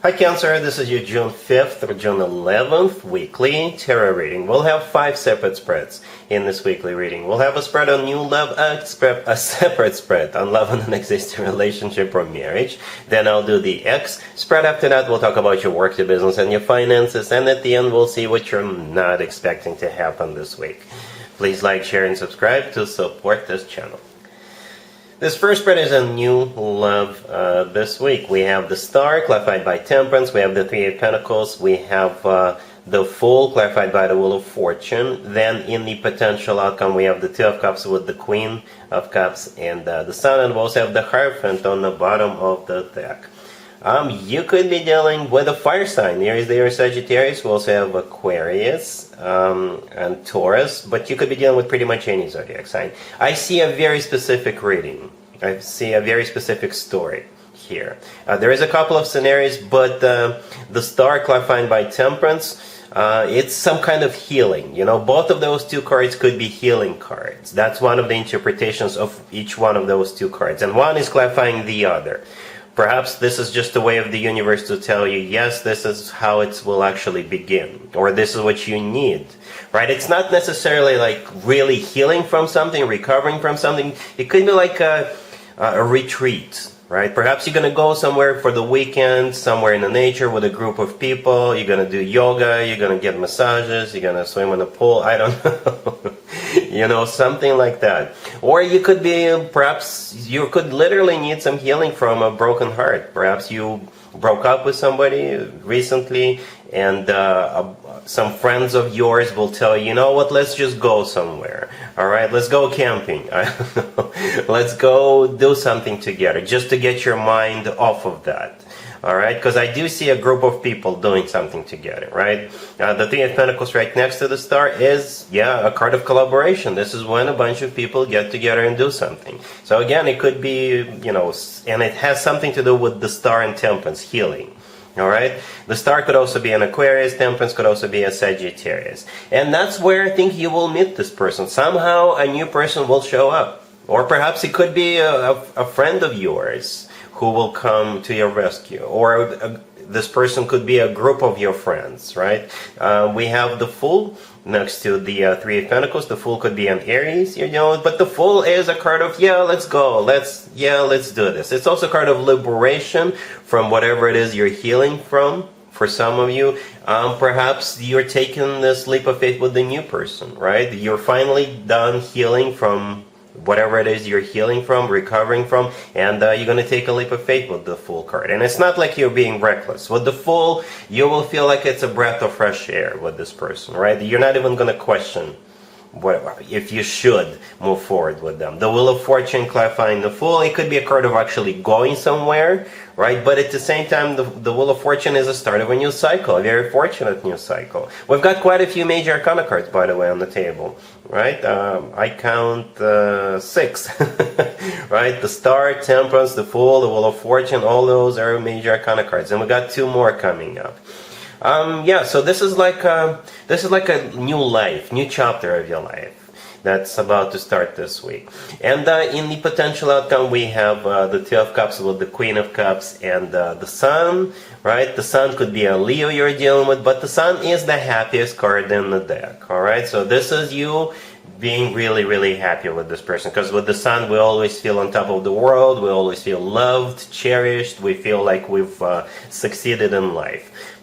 Hi Cancer, this is your June 5th or June 11th weekly tarot reading. We'll have 5 separate spreads in this weekly reading. We'll have a spread on new love, a separate spread on love and an existing relationship or marriage. Then I'll do the X spread. After that, we'll talk about your work, your business, and your finances. And at the end, we'll see what you're not expecting to happen this week. Please like, share, and subscribe to support this channel. This first spread is a new love this week. We have the Star, clarified by Temperance. We have the Three of Pentacles. We have the Fool, clarified by the Wheel of Fortune. Then in the potential outcome, we have the Two of Cups with the Queen of Cups and the Sun. And we also have the Hierophant on the bottom of the deck. You could be dealing with a fire sign. Here is the Sagittarius. We also have Aquarius and Taurus, but you could be dealing with pretty much any zodiac sign. I see a very specific reading. I see a very specific story here. There is a couple of scenarios, but the Star, clarified by Temperance, it's some kind of healing. You know, both of those two cards could be healing cards. That's one of the interpretations of each one of those two cards, and one is clarifying the other. Perhaps this is just a way of the universe to tell you, yes, this is how it will actually begin, or this is what you need, right? It's not necessarily like really healing from something, recovering from something. It could be like a retreat, right? Perhaps you're going to go somewhere for the weekend, somewhere in the nature with a group of people. You're going to do yoga, you're going to get massages, you're going to swim in the pool, I don't know. You know, something like that. Or you could be, perhaps you could literally need some healing from a broken heart. Perhaps you broke up with somebody recently, and some friends of yours will tell you, you know what, let's just go somewhere. All right, let's go camping. Let's go do something together just to get your mind off of that. All right, because I do see a group of people doing something together, right? The Three of Pentacles right next to the Star is, yeah, a card of collaboration. This is when a bunch of people get together and do something. So again, it could be, you know, and it has something to do with the Star and Temperance, healing. All right, the Star could also be an Aquarius, Temperance could also be a Sagittarius. And that's where I think you will meet this person. Somehow a new person will show up. Or perhaps it could be a friend of yours who will come to your rescue, or this person could be a group of your friends, right? We have the Fool next to the Three of Pentacles. The Fool could be an Aries, you know, but the Fool is a card of, yeah, let's go, let's do this. It's also a card of liberation from whatever it is you're healing from. For some of you, perhaps you're taking this leap of faith with the new person, right? You're finally done healing from whatever it is you're healing from, recovering from, and you're going to take a leap of faith with the Fool card. And it's not like you're being reckless. With the Fool, you will feel like it's a breath of fresh air with this person, right? You're not even going to question if you should move forward with them. The Wheel of Fortune, clarifying the Fool, it could be a card of actually going somewhere, right? But at the same time, the Wheel of Fortune is a start of a new cycle, a very fortunate new cycle. We've got quite a few major arcana cards, by the way, on the table, right? I count 6, right? The Star, Temperance, the Fool, the Wheel of Fortune, all those are major arcana cards. And we got 2 more coming up. Yeah, so this is like a new life, new chapter of your life that's about to start this week. And in the potential outcome, we have the Two of Cups with the Queen of Cups and the Sun, right? The Sun could be a Leo you're dealing with, but the Sun is the happiest card in the deck, all right? So this is you being really, really happy with this person, because with the Sun, we always feel on top of the world, we always feel loved, cherished, we feel like we've succeeded in life.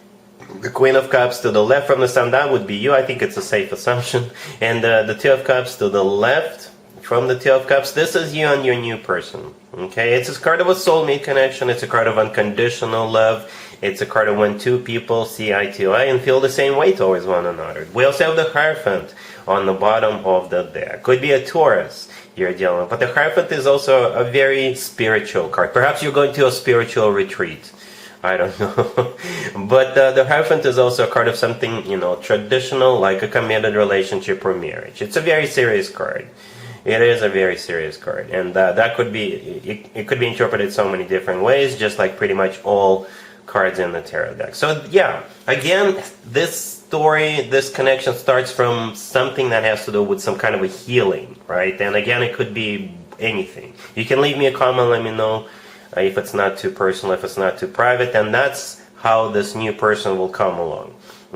The Queen of Cups to the left from the Sun, that would be you. I think it's a safe assumption. And the Two of Cups to the left from the Two of Cups, this is you and your new person. Okay, it's a card of a soulmate connection. It's a card of unconditional love. It's a card of when 2 people see eye to eye and feel the same way towards one another. We also have the Hierophant on the bottom of the deck. Could be a Taurus you're dealing with. But the Hierophant is also a very spiritual card. Perhaps you're going to a spiritual retreat. I don't know. But the Hierophant is also a card of something, you know, traditional, like a committed relationship or marriage. It's a very serious card. It is a very serious card. And that could be, it could be interpreted so many different ways, just like pretty much all cards in the tarot deck. So yeah, again, this story, this connection starts from something that has to do with some kind of a healing, right? And again, it could be anything. You can leave me a comment, let me know if it's not too personal, if it's not too private, and that's how this new person will come along,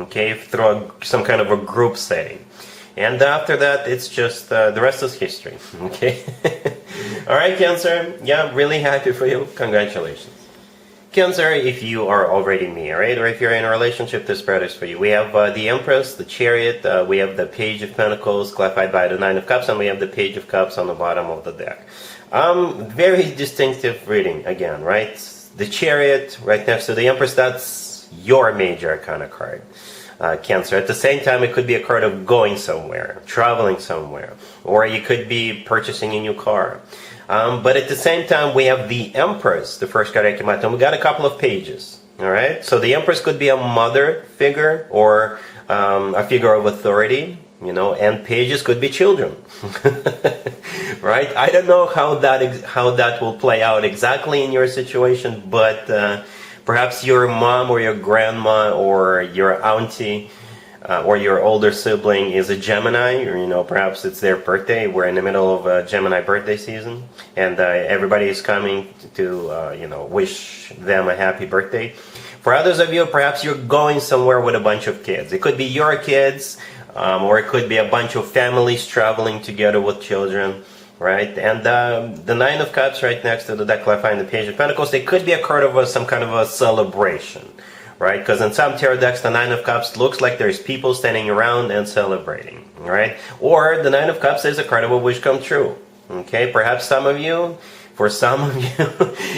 okay, through some kind of a group setting. And after that, it's just the rest is history, okay? All right, Cancer, yeah, really happy for you. Congratulations. Cancer, if you are already me, all right, or if you're in a relationship, this spread is for you. We have the Empress, the Chariot, we have the Page of Pentacles, clarified by the Nine of Cups, and we have the Page of Cups on the bottom of the deck. Very distinctive reading, again, right? The Chariot right next to the Empress, that's your major arcana card. Cancer. At the same time, it could be a card of going somewhere, traveling somewhere, or you could be purchasing a new car. But at the same time, we have the Empress, the first card I came out, and we got a couple of pages. All right, so the Empress could be a mother figure or a figure of authority, you know, and pages could be children. Right? I don't know how that will play out exactly in your situation, but perhaps your mom or your grandma or your auntie or your older sibling is a Gemini, or, you know, perhaps it's their birthday. We're in the middle of a Gemini birthday season, and everybody is coming to, you know, wish them a happy birthday. For others of you, perhaps you're going somewhere with a bunch of kids. It could be your kids, or it could be a bunch of families traveling together with children, right? And the Nine of Cups right next to the deck, clarifying the Page of Pentacles, it could be a card of some kind of a celebration. Right, because in some tarot decks, the Nine of Cups looks like there's people standing around and celebrating, right? Or the Nine of Cups is a card of a wish come true, okay? Perhaps some of you, for some of you,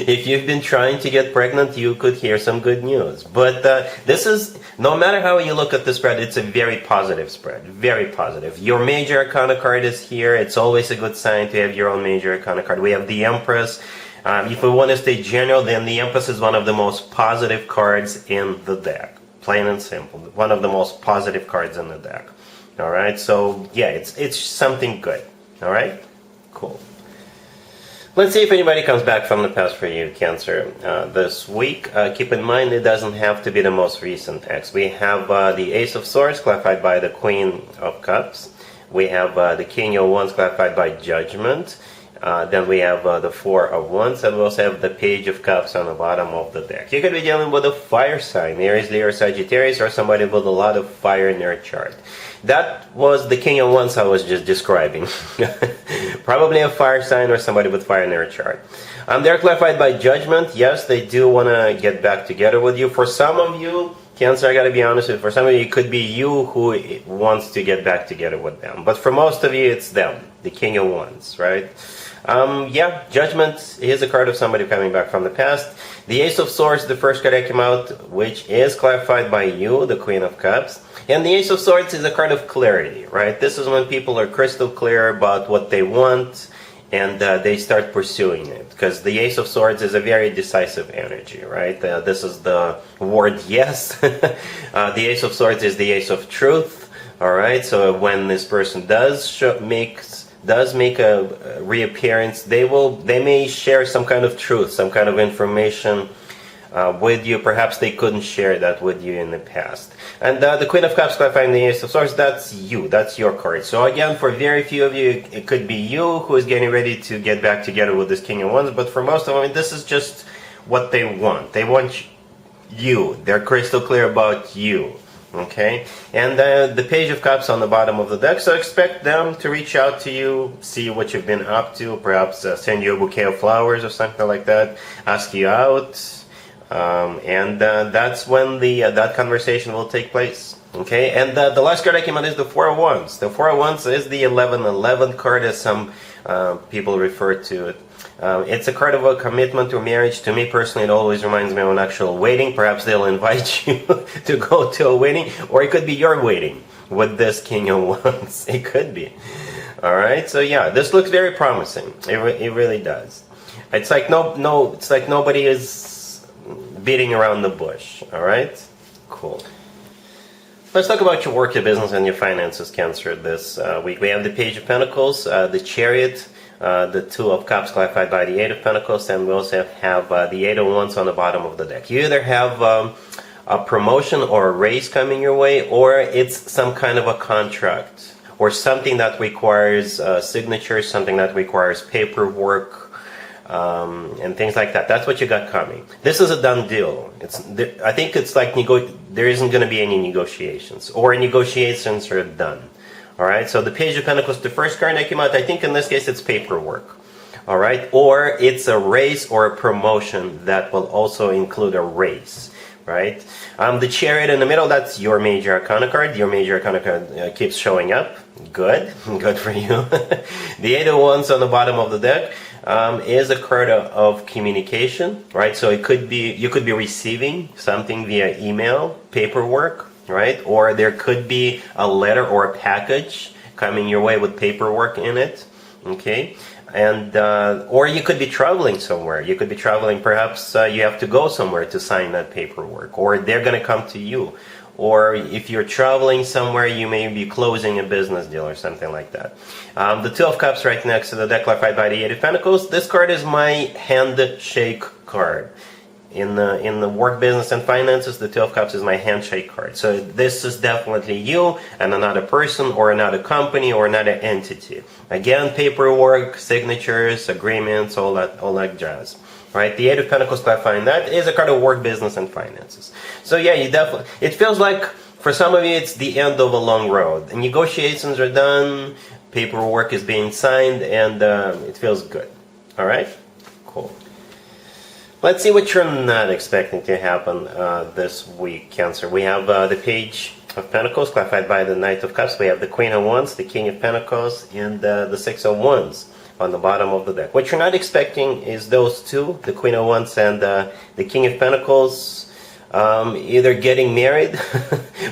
if you've been trying to get pregnant, you could hear some good news. But this is, no matter how you look at the spread, it's a very positive spread, very positive. Your major arcana card is here. It's always a good sign to have your own major arcana card. We have the Empress. If we want to stay general, then the Empress is one of the most positive cards in the deck. Plain and simple. One of the most positive cards in the deck. Alright, so yeah, it's something good. Alright? Cool. Let's see if anybody comes back from the past for you, Cancer, this week. Keep in mind, it doesn't have to be the most recent ex. We have the Ace of Swords, clarified by the Queen of Cups. We have the King of Wands, clarified by Judgment. Then we have the Four of Wands, and we also have the Page of Cups on the bottom of the deck. You could be dealing with a fire sign, Aries, Leo, Sagittarius, or somebody with a lot of fire in their chart. That was the King of Wands I was just describing. Probably a fire sign or somebody with fire in their chart. They're clarified by Judgment. Yes, they do want to get back together with you. For some of you, Cancer, I gotta be honest with you, for some of you, it could be you who wants to get back together with them. But for most of you, it's them, the King of Wands, right? Yeah, Judgment is a card of somebody coming back from the past. The Ace of Swords, the first card that came out, which is clarified by you, the Queen of Cups. And the Ace of Swords is a card of clarity, right? This is when people are crystal clear about what they want, and they start pursuing it. Because the Ace of Swords is a very decisive energy, right? This is the word yes. The Ace of Swords is the Ace of Truth, all right? So when this person does make a reappearance, they may share some kind of truth, some kind of information with you. Perhaps they couldn't share that with you in the past. And the Queen of Cups clarifying the Ace of Swords, that's you, that's your card. So again, for very few of you, it could be you who is getting ready to get back together with this King of Wands, but for most of them, this is just what they want. They want you. They're crystal clear about you. Okay, and the Page of Cups on the bottom of the deck, so expect them to reach out to you, see what you've been up to, perhaps send you a bouquet of flowers or something like that, ask you out, and that's when that conversation will take place. Okay, and the last card I came out is the Four of Wands. The Four of Wands is the 11-11 card, as some people refer to it. It's a card of a commitment to marriage. To me personally, it always reminds me of an actual wedding. Perhaps they'll invite you to go to a wedding, or it could be your wedding with this King of Wands. It could be. All right. So yeah, this looks very promising. It really does. It's like it's like nobody is beating around the bush. All right. Cool. Let's talk about your work, your business, and your finances, Cancer, this week. We have the Page of Pentacles, the Chariot, the Two of Cups clarified by the Eight of Pentacles, and we also have the Eight of Wands on the bottom of the deck. You either have a promotion or a raise coming your way, or it's some kind of a contract, or something that requires signatures, something that requires paperwork, and things like that. That's what you got coming. This is a done deal. I think it's like there isn't going to be any negotiations, or negotiations are done. All right. So the Page of Pentacles, the first card that came out, I think in this case it's paperwork. All right, or it's a raise or a promotion that will also include a raise. Right? The Chariot in the middle, that's your Major Arcana card. Your Major Arcana card keeps showing up. Good. Good for you. The Eight of Wands on the bottom of the deck is a card of communication, right? So it could be, you could be receiving something via email, paperwork, right? Or there could be a letter or a package coming your way with paperwork in it, okay? And or you could be traveling somewhere. You could be traveling, perhaps you have to go somewhere to sign that paperwork, or they're going to come to you. Or if you're traveling somewhere, you may be closing a business deal or something like that. The Two of Cups right next to the deck, clarified by the Eight of Pentacles. This card is my handshake card. In the work, business, and finances, the Two of Cups is my handshake card. So this is definitely you and another person or another company or another entity. Again, paperwork, signatures, agreements, all that jazz. Right? The Eight of Pentacles, clarifying that, is a card of work, business, and finances. So yeah, you definitely, it feels like for some of you it's the end of a long road. The negotiations are done, paperwork is being signed, and it feels good. All right? Cool. Let's see what you're not expecting to happen this week, Cancer. We have the Page of Pentacles, clarified by the Knight of Cups. We have the Queen of Wands, the King of Pentacles, and the Six of Wands on the bottom of the deck. What you're not expecting is those two, the Queen of Wands and the King of Pentacles, either getting married,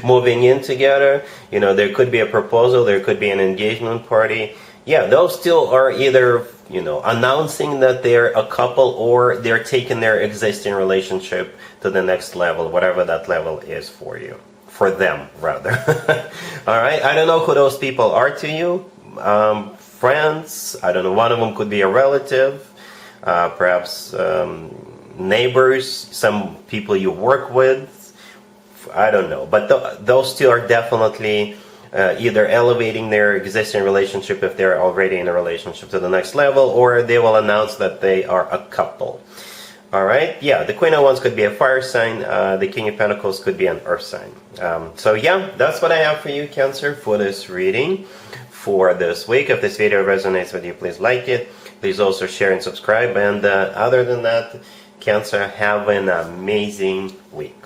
moving in together. You know, there could be a proposal, there could be an engagement party. Yeah, those two are either, you know, announcing that they're a couple, or they're taking their existing relationship to the next level, whatever that level is for you. For them, rather. All right, I don't know who those people are to you. Friends, I don't know, one of them could be a relative, perhaps neighbors, some people you work with, I don't know. But those two are definitely either elevating their existing relationship if they're already in a relationship to the next level, or they will announce that they are a couple. All right, yeah, the Queen of Wands could be a fire sign, the King of Pentacles could be an earth sign. So yeah, that's what I have for you, Cancer, for this reading for this week. If this video resonates with you, please like it. Please also share and subscribe. And other than that, Cancer, have an amazing week.